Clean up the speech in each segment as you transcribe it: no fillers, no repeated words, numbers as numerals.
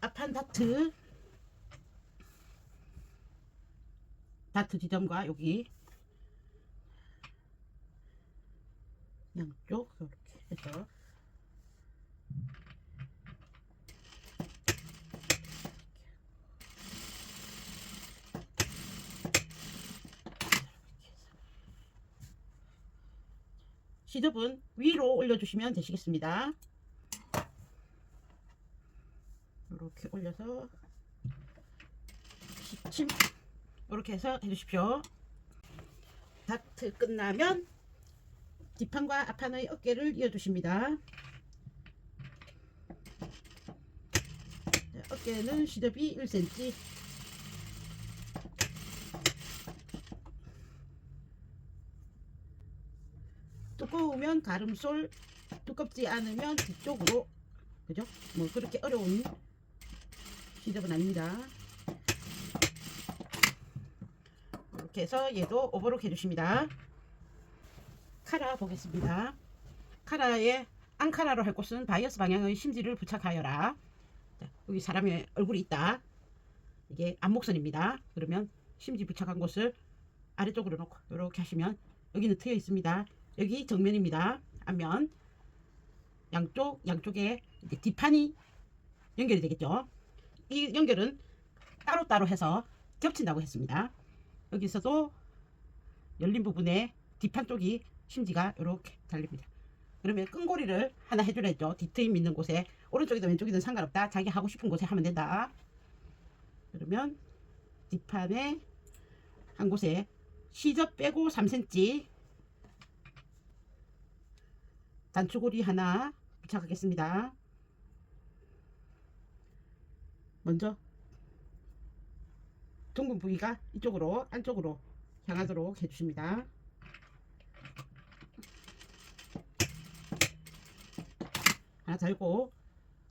앞판 다트 지점과 여기 양쪽 이렇게 해서 시접은 위로 올려주시면 되시겠습니다. 이렇게 올려서 시침 이렇게 해서 해주십시오. 다트 끝나면 뒷판과 앞판의 어깨를 이어주십니다. 어깨는 시접이 1cm, 두꺼우면 가름솔, 두껍지 않으면 뒤쪽으로, 그죠? 뭐 그렇게 어려운 시접은 아닙니다. 이렇게 해서 얘도 오버록 해주십니다. 카라 보겠습니다. 카라에 앙카라로 할 곳은 바이어스 방향의 심지를 부착하여라. 자, 여기 사람의 얼굴이 있다. 이게 앞목선입니다. 그러면 심지 부착한 곳을 아래쪽으로 놓고 이렇게 하시면 여기는 트여 있습니다. 여기 정면입니다. 앞면 양쪽에 이제 뒷판이 연결이 되겠죠. 이 연결은 따로따로 해서 겹친다고 했습니다. 여기서도 열린 부분에 뒷판 쪽이 심지가 이렇게 달립니다. 그러면 끈고리를 하나 해주라 했죠. 뒤트임 있는 곳에 오른쪽이든 왼쪽이든 상관없다. 자기 하고 싶은 곳에 하면 된다. 그러면 뒷판에 한 곳에 시접 빼고 3cm 단추고리 하나 부착하겠습니다. 먼저 둥근 부위가 이쪽으로 안쪽으로 향하도록 해주십니다. 하나 달고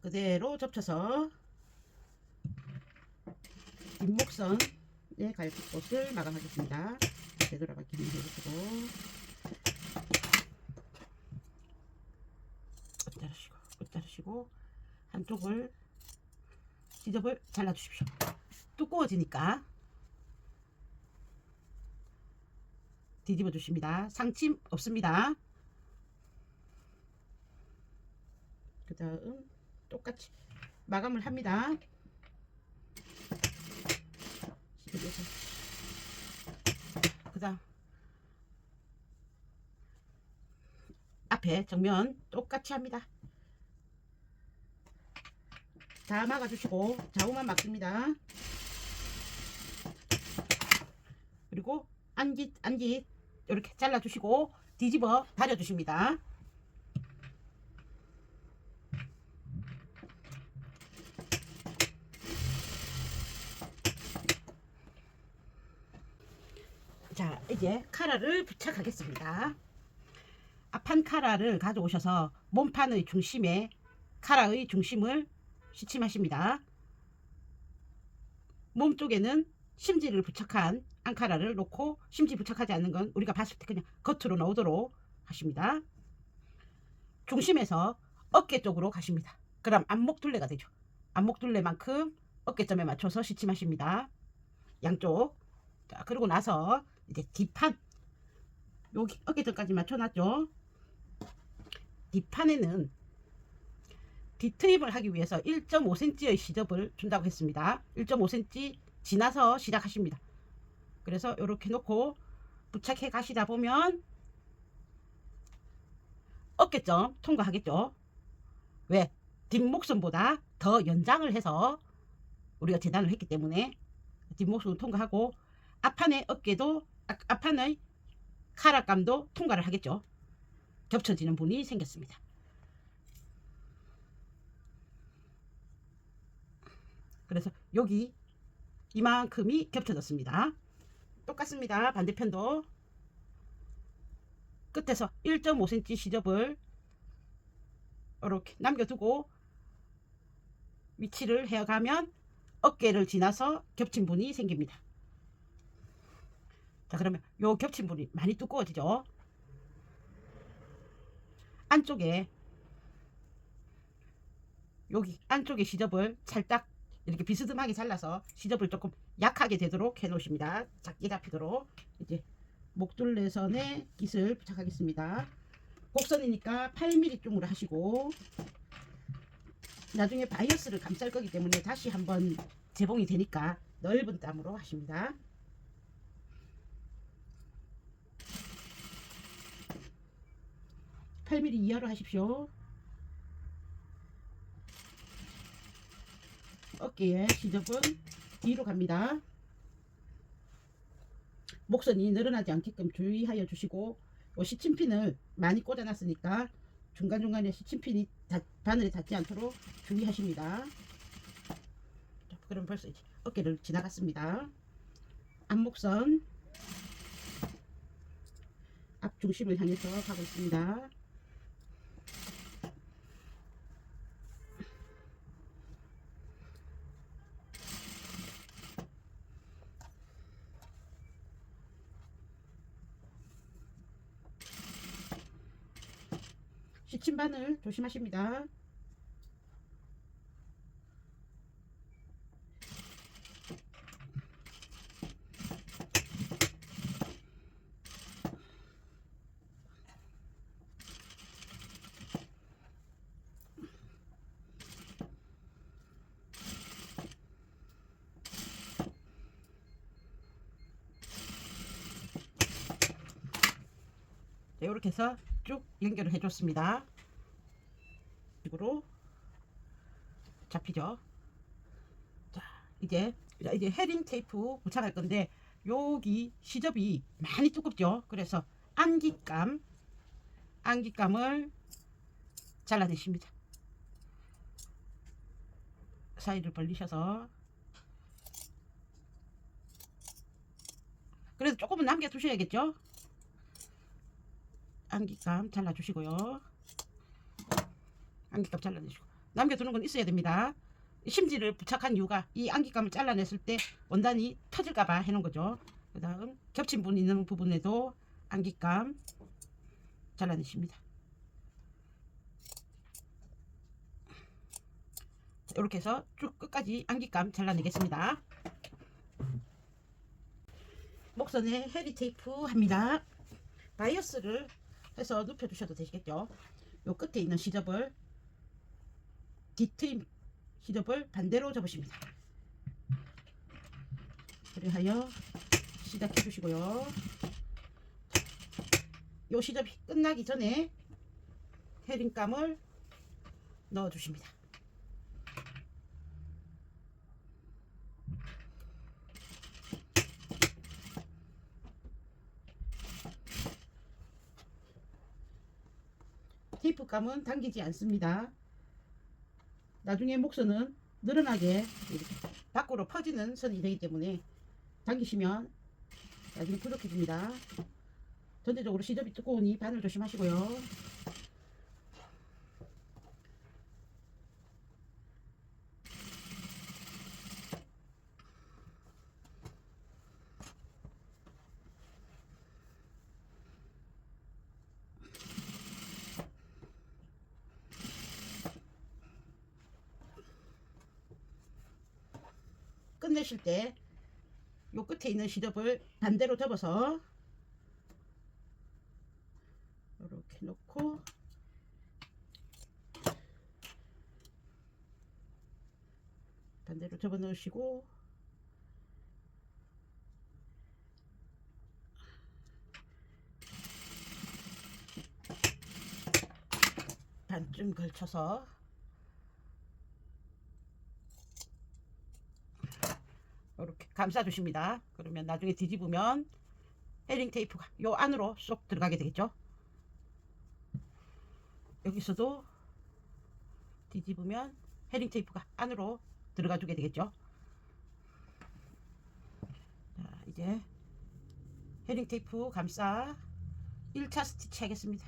그대로 접쳐서 뒷목선에 갈 곳을 마감하겠습니다. 되돌아가기는 해주시고 끝 자르시고 한쪽을 시접을 잘라 주십시오. 두꺼워지니까 뒤집어 주십니다. 상침 없습니다. 그 다음 똑같이 마감을 합니다. 그 다음 앞에 정면 똑같이 합니다. 다 막아주시고 좌우만 막습니다. 그리고 안깃 이렇게 잘라주시고 뒤집어 다려주십니다. 자, 이제 카라를 부착하겠습니다. 앞판 카라를 가져오셔서 몸판의 중심에 카라의 중심을 시침하십니다. 몸 쪽에는 심지를 부착한 앙카라를 놓고 심지 부착하지 않는 건 우리가 봤을 때 그냥 겉으로 나오도록 하십니다. 중심에서 어깨 쪽으로 가십니다. 그럼 안목둘레가 되죠. 안목둘레만큼 어깨점에 맞춰서 시침하십니다. 양쪽. 자, 그러고 나서 이제 뒷판 여기 어깨점까지 맞춰놨죠. 뒷판에는 뒤트임을 하기 위해서 1.5cm의 시접을 준다고 했습니다. 1.5cm 지나서 시작하십니다. 그래서 이렇게 놓고 부착해 가시다 보면 어깨점 통과하겠죠. 왜? 뒷목선보다 더 연장을 해서 우리가 재단을 했기 때문에 뒷목선을 통과하고 앞판의 어깨도 앞판의 카라감도 통과를 하겠죠. 겹쳐지는 부분이 생겼습니다. 그래서 여기 이만큼이 겹쳐졌습니다. 똑같습니다. 반대편도 끝에서 1.5cm 시접을 이렇게 남겨두고 위치를 해가면 어깨를 지나서 겹친 부분이 생깁니다. 자, 그러면 요 겹친 부분이 많이 두꺼워지죠. 안쪽에 여기 안쪽에 시접을 살짝 이렇게 비스듬하게 잘라서 시접을 조금 약하게 되도록 해 놓으십니다. 작게 잡히도록. 이제 목둘레선에 깃을 부착하겠습니다. 곡선이니까 8mm쯤으로 하시고, 나중에 바이어스를 감쌀 거기 때문에 다시 한번 재봉이 되니까 넓은 땀으로 하십니다. (8mm) 이하로 하십시오. 어깨에 시접은 뒤로 갑니다. 목선이 늘어나지 않게끔 주의하여 주시고, 시침핀을 많이 꽂아 놨으니까 중간중간에 시침핀이 바늘에 닿지 않도록 주의하십니다. 자, 그럼 벌써 이제 어깨를 지나갔습니다. 앞목선 앞중심을 향해서 가고 있습니다. 시침바늘 조심하십니다. 이렇게 해서 쭉 연결을 해줬습니다. 식으로 잡히죠. 자, 이제 헤링 테이프 부착할 건데, 여기 시접이 많이 두껍죠. 그래서 안기감을 잘라내십니다. 사이를 벌리셔서, 그래도 조금은 남겨 두셔야겠죠. 안기감 잘라주시고요. 안기감 잘라내시고, 남겨두는 건 있어야 됩니다. 심지를 부착한 이유가 이 안기감을 잘라냈을 때 원단이 터질까봐 해놓은 거죠. 그 다음 겹친 부분 있는 부분에도 안기감 잘라내십니다. 이렇게 해서 쭉 끝까지 안기감 잘라내겠습니다. 목선에 헤리 테이프 합니다. 바이어스를 해서 눕혀 주셔도 되시겠죠. 요 끝에 있는 시접을, 뒤트임 시접을 반대로 접으십니다. 그리하여 시작해 주시고요. 요 시접이 끝나기 전에 헤링감을 넣어 주십니다. 테이프감은 당기지 않습니다. 나중에 목선은 늘어나게 이렇게 밖으로 퍼지는 선이 되기 때문에 당기시면 나중에 부족해집니다. 전체적으로 시접이 두꺼우니 바늘 조심하시고요. 끝내실 때 요 끝에 있는 시접을 반대로 접어서 이렇게 놓고, 반대로 접어 넣으시고, 반쯤 걸쳐서 이렇게 감싸 주십니다. 그러면 나중에 뒤집으면 헤링 테이프가 요 안으로 쏙 들어가게 되겠죠. 여기서도 뒤집으면 헤링 테이프가 안으로 들어가 주게 되겠죠. 자, 이제 헤링 테이프 감싸 1차 스티치 하겠습니다.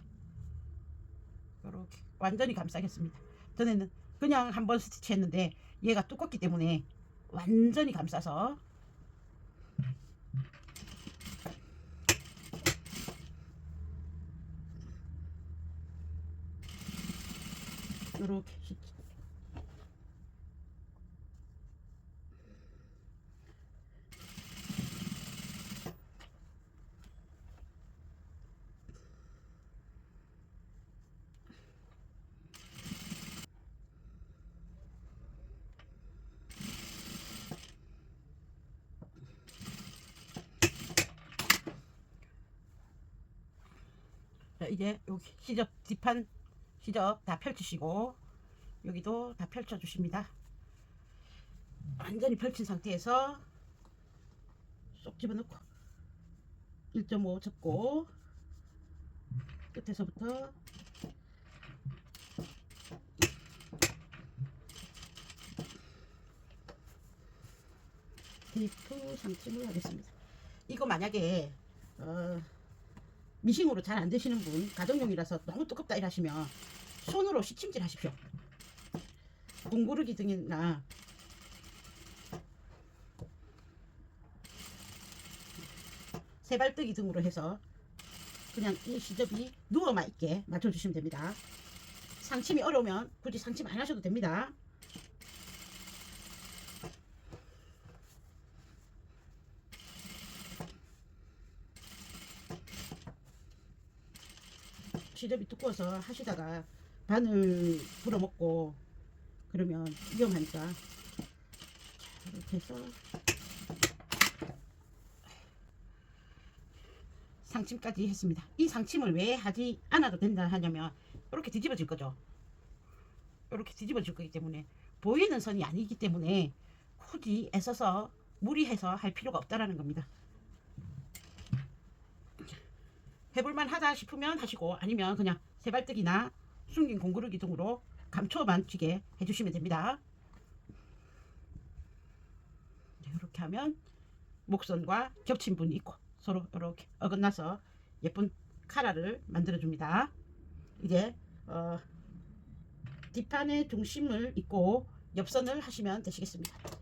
이렇게 완전히 감싸겠습니다. 전에는 그냥 한번 스티치 했는데 얘가 두껍기 때문에 완전히 감싸서 이렇게 이제 여기 시접 뒷판 시접 다 펼치시고 여기도 다 펼쳐 주십니다. 완전히 펼친 상태에서 쏙 집어넣고 1.5 접고 끝에서부터 디프 상침을 하겠습니다. 이거 만약에 미싱으로 잘 안 되시는 분, 가정용이라서 너무 두껍다 이러시면 손으로 시침질 하십시오. 공구르기 등이나 세발뜨기 등으로 해서 그냥 이 시접이 누워만 있게 맞춰주시면 됩니다. 상침이 어려우면 굳이 상침 안 하셔도 됩니다. 시접이 두꺼워서 하시다가 바늘 불어먹고 그러면 위험하니까 이렇게 해서 상침까지 했습니다. 이 상침을 왜 하지 않아도 된다 하냐면 이렇게 뒤집어질 거죠. 이렇게 뒤집어질 거기 때문에 보이는 선이 아니기 때문에 굳이 애써서 무리해서 할 필요가 없다라는 겁니다. 해볼만 하다 싶으면 하시고 아니면 그냥 세발뜨기나 숨긴 공구르기 등으로 감초만 쥐게 해주시면 됩니다. 이렇게 하면 목선과 겹친 분이 있고 서로 이렇게 어긋나서 예쁜 카라를 만들어 줍니다. 이제 뒷판의 중심을 잇고 옆선을 하시면 되시겠습니다.